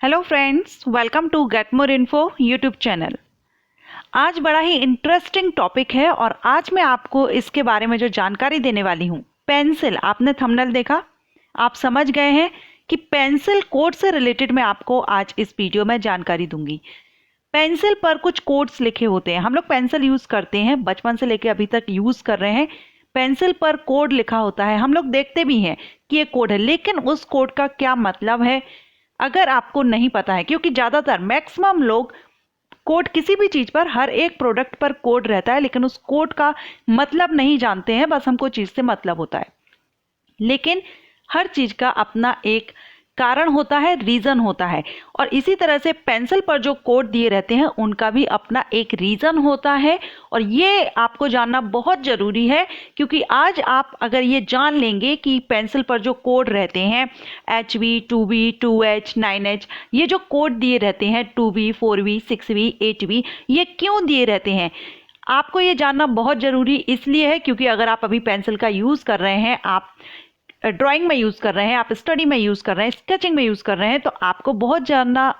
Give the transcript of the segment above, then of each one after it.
Hello friends, welcome to get more info YouTube channel. आज बड़ा ही interesting topic है और आज मैं आपको इसके बारे में जो जानकारी देने वाली हूँ, पेंसिल। आपने थंबनेल देखा, आप समझ गए हैं कि पेंसिल कोड से रिलेटेड मैं आपको आज इस वीडियो में जानकारी दूंगी। पेंसिल पर कुछ कोड्स लिखे होते हैं। हम लोग पेंसिल यूज़ करते हैं, बचपन से लेकर अभी तक यूज़ कर रहे हैं। पेंसिल पर कोड लिखा होता है, हम लोग देखते भी हैं कि ये कोड है, लेकिन उस कोड का क्या मतलब है अगर आपको नहीं पता है, क्योंकि ज़्यादातर मैक्सिमम लोग कोड किसी भी चीज़ पर, हर एक प्रोडक्ट पर कोड रहता है, लेकिन उस कोड का मतलब नहीं जानते हैं। बस हमको चीज़ से मतलब होता है, लेकिन हर चीज़ का अपना एक कारण होता है, रीज़न होता है। और इसी तरह से पेंसिल पर जो कोड दिए रहते हैं उनका भी अपना एक रीज़न होता है, और ये आपको जानना बहुत ज़रूरी है, क्योंकि आज आप अगर ये जान लेंगे कि पेंसिल पर जो कोड रहते हैं HB 2B 2H 9H, ये जो कोड दिए रहते हैं 2B 4B 6B 8B, ये क्यों दिए रहते हैं, आपको ये जानना बहुत ज़रूरी इसलिए है क्योंकि अगर आप अभी पेंसिल का यूज़ कर रहे हैं, आप ड्राइंग में यूज़ कर रहे हैं, आप स्टडी में यूज़ कर रहे हैं, स्केचिंग में यूज़ कर रहे हैं, तो आपको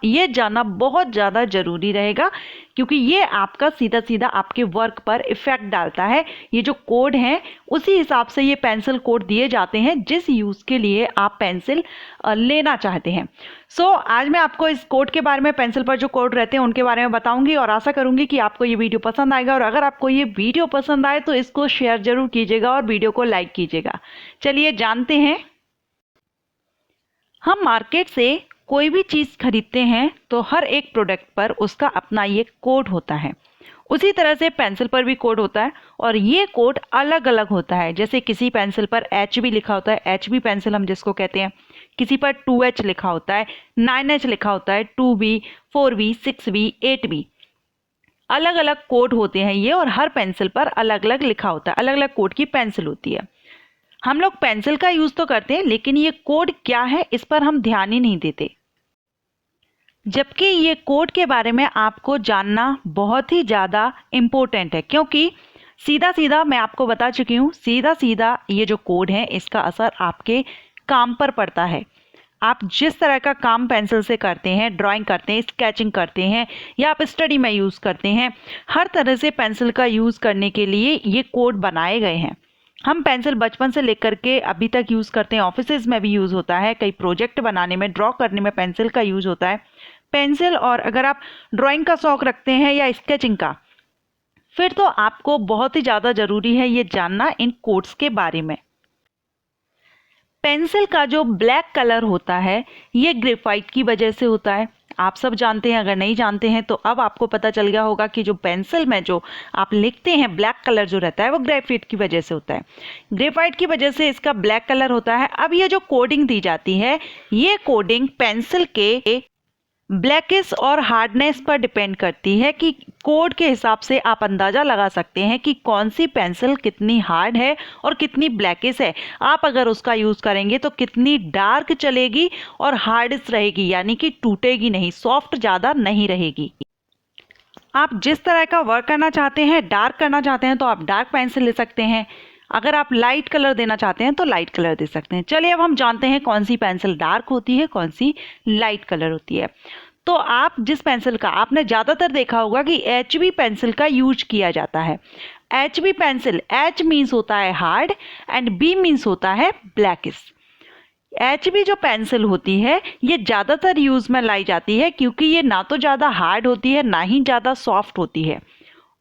ये जानना बहुत ज़्यादा ज़रूरी रहेगा, क्योंकि ये आपका सीधा सीधा आपके वर्क पर इफ़ेक्ट डालता है। ये जो कोड हैं उसी हिसाब से ये पेंसिल कोड दिए जाते हैं जिस यूज़ के लिए आप पेंसिल लेना चाहते हैं। आज मैं आपको इस कोड के बारे में, पेंसिल पर जो कोड रहते हैं उनके बारे में बताऊंगी, और आशा करूंगी कि आपको ये वीडियो पसंद आएगा। और अगर आपको ये वीडियो पसंद आए तो इसको शेयर जरूर कीजिएगा और वीडियो को लाइक कीजिएगा। चलिए जानते हैं। हम मार्केट से कोई भी चीज़ खरीदते हैं तो हर एक प्रोडक्ट पर उसका अपना ये कोड होता है। उसी तरह से पेंसिल पर भी कोड होता है, और ये कोड अलग अलग होता है। जैसे किसी पेंसिल पर HB लिखा होता है, HB पेंसिल हम जिसको कहते हैं। किसी पर 2H लिखा होता है, 9H लिखा होता है, 2B 4B 6B 8B, अलग अलग कोड होते हैं ये, और हर पेंसिल पर अलग अलग लिखा होता है, अलग अलग कोड की पेंसिल होती है। हम लोग पेंसिल का यूज़ तो करते हैं, लेकिन ये कोड क्या है इस पर हम ध्यान ही नहीं देते, जबकि ये कोड के बारे में आपको जानना बहुत ही ज़्यादा इम्पोर्टेंट है। क्योंकि सीधा सीधा मैं आपको बता चुकी हूँ, सीधा सीधा ये जो कोड है इसका असर आपके काम पर पड़ता है। आप जिस तरह का काम पेंसिल से करते हैं, ड्राइंग करते हैं, स्केचिंग करते हैं, या आप स्टडी में यूज़ करते हैं, हर तरह से पेंसिल का यूज़ करने के लिए ये कोड बनाए गए हैं। हम पेंसिल बचपन से लेकर के अभी तक यूज़ करते हैं, ऑफिसेज में भी यूज़ होता है, कई प्रोजेक्ट बनाने में, ड्रॉ करने में पेंसिल का यूज़ होता है। पेंसिल, और अगर आप ड्राइंग का शौक़ रखते हैं या स्केचिंग का, फिर तो आपको बहुत ही ज़्यादा ज़रूरी है ये जानना इन कोड्स के बारे में। पेंसिल का जो ब्लैक कलर होता है ये ग्रेफाइट की वजह से होता है। आप सब जानते हैं, अगर नहीं जानते हैं तो अब आपको पता चल गया होगा कि जो पेंसिल में जो आप लिखते हैं ब्लैक कलर जो रहता है वो ग्रेफाइट की वजह से होता है। ग्रेफाइट की वजह से इसका ब्लैक कलर होता है। अब ये जो कोडिंग दी जाती है, ये कोडिंग पेंसिल के ब्लैकिश और हार्डनेस पर डिपेंड करती है, कि कोड के हिसाब से आप अंदाज़ा लगा सकते हैं कि कौन सी पेंसिल कितनी हार्ड है और कितनी ब्लैकिश है। आप अगर उसका यूज़ करेंगे तो कितनी डार्क चलेगी और हार्डिश रहेगी, यानी कि टूटेगी नहीं, सॉफ्ट ज़्यादा नहीं रहेगी। आप जिस तरह का वर्क करना चाहते हैं, डार्क करना चाहते हैं, तो आप डार्क पेंसिल ले सकते हैं। अगर आप लाइट कलर देना चाहते हैं तो लाइट कलर दे सकते हैं। चलिए अब हम जानते हैं कौन सी पेंसिल डार्क होती है, कौन सी लाइट कलर होती है। तो आप जिस पेंसिल का, आपने ज़्यादातर देखा होगा कि HB पेंसिल का यूज किया जाता है। HB पेंसिल, H मीन्स होता है हार्ड एंड B मीन्स होता है ब्लैकिश। HB जो पेंसिल होती है ये ज़्यादातर यूज़ में लाई जाती है, क्योंकि ये ना तो ज़्यादा हार्ड होती है, ना ही ज़्यादा सॉफ्ट होती है,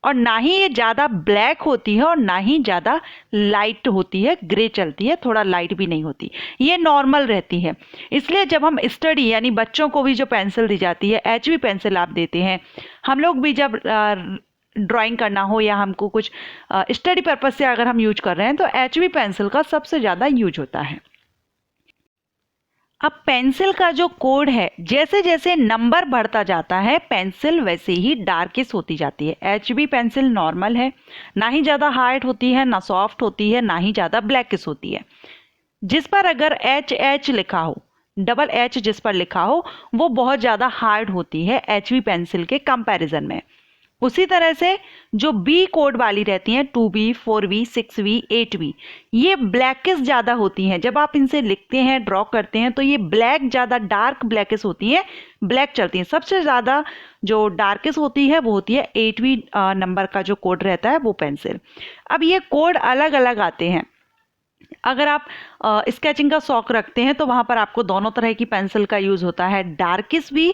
और ना ही ये ज़्यादा ब्लैक होती है, और ना ही ज़्यादा लाइट होती है, ग्रे चलती है, थोड़ा लाइट भी नहीं होती, ये नॉर्मल रहती है। इसलिए जब हम स्टडी, यानी बच्चों को भी जो पेंसिल दी जाती है, HB पेंसिल आप देते हैं, हम लोग भी जब ड्राइंग करना हो या हमको कुछ स्टडी पर्पज़ से अगर हम यूज कर रहे हैं तो HB पेंसिल का सबसे ज़्यादा यूज होता है। अब पेंसिल का जो कोड है, जैसे जैसे नंबर बढ़ता जाता है पेंसिल वैसे ही डार्किश होती जाती है। HB पेंसिल नॉर्मल है, ना ही ज़्यादा हार्ड होती है, ना सॉफ्ट होती है, ना ही ज़्यादा ब्लैकिश होती है। जिस पर अगर HH लिखा हो, डबल H जिस पर लिखा हो, वो बहुत ज़्यादा हार्ड होती है HB पेंसिल के कंपैरिजन में। उसी तरह से जो बी कोड वाली रहती हैं 2B 4B 6B 8B, ये ब्लैकिश ज़्यादा होती हैं। जब आप इनसे लिखते हैं, ड्रॉ करते हैं तो ये ब्लैक ज़्यादा डार्क ब्लैकिश होती हैं, ब्लैक चलती हैं। सबसे ज़्यादा जो डार्केस्ट होती है वो होती है 8B नंबर का जो कोड रहता है वो पेंसिल। अब ये कोड अलग अलग आते हैं। अगर आप स्केचिंग का शौक रखते हैं तो वहाँ पर आपको दोनों तरह की पेंसिल का यूज़ होता है, डार्किश भी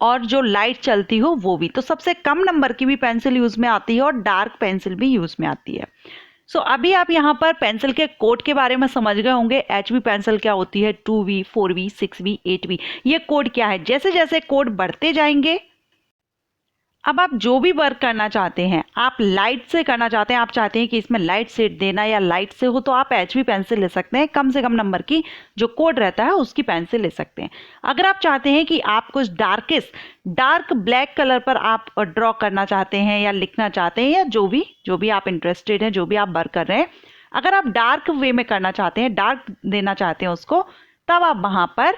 और जो लाइट चलती हो वो भी। तो सबसे कम नंबर की भी पेंसिल यूज़ में आती है और डार्क पेंसिल भी यूज़ में आती है। सो अभी आप यहाँ पर पेंसिल के कोड के बारे में समझ गए होंगे। HB पेंसिल क्या होती है, 2B 4B 6B 8B, ये कोड क्या है। जैसे जैसे कोड बढ़ते जाएंगे, अब आप जो भी वर्क करना चाहते हैं, आप लाइट से करना चाहते हैं, आप चाहते हैं कि इसमें लाइट शेड देना या लाइट से हो, तो आप HB पेंसिल ले सकते हैं। कम से कम नंबर की जो कोड रहता है उसकी पेंसिल ले सकते हैं। अगर आप चाहते हैं कि आप कुछ डार्क ब्लैक कलर पर आप ड्रॉ करना चाहते हैं या लिखना चाहते हैं, या जो भी आप इंटरेस्टेड हैं, जो भी आप वर्क कर रहे हैं, अगर आप डार्क वे में करना चाहते हैं, डार्क देना चाहते हैं उसको, तब आप वहाँ पर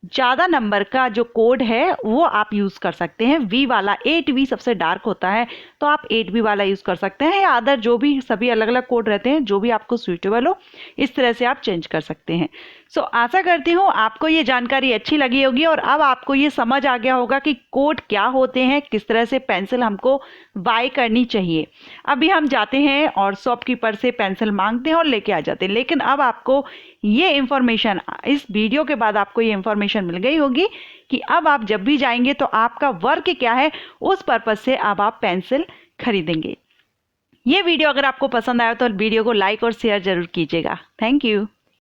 ज़्यादा नंबर का जो कोड है वो आप यूज़ कर सकते हैं। V वाला 8B सबसे डार्क होता है, तो आप 8B वाला यूज़ कर सकते हैं, या अदर जो भी सभी अलग अलग कोड रहते हैं, जो भी आपको सूटेबल हो, इस तरह से आप चेंज कर सकते हैं। सो आशा करती हूँ आपको ये जानकारी अच्छी लगी होगी और अब आपको ये समझ आ गया होगा कि कोड क्या होते हैं, किस तरह से पेंसिल हमको बाय करनी चाहिए। अभी हम जाते हैं और शॉपकीपर से पेंसिल मांगते हैं और लेके आ जाते हैं। लेकिन अब आपको ये इन्फॉर्मेशन, इस वीडियो के बाद आपको ये इन्फॉर्मेशन मिल गई होगी कि अब आप जब भी जाएंगे तो आपका वर्क क्या है, उस पर्पज़ से अब आप पेंसिल खरीदेंगे। ये वीडियो अगर आपको पसंद आया तो वीडियो को लाइक और शेयर जरूर कीजिएगा। Thank you.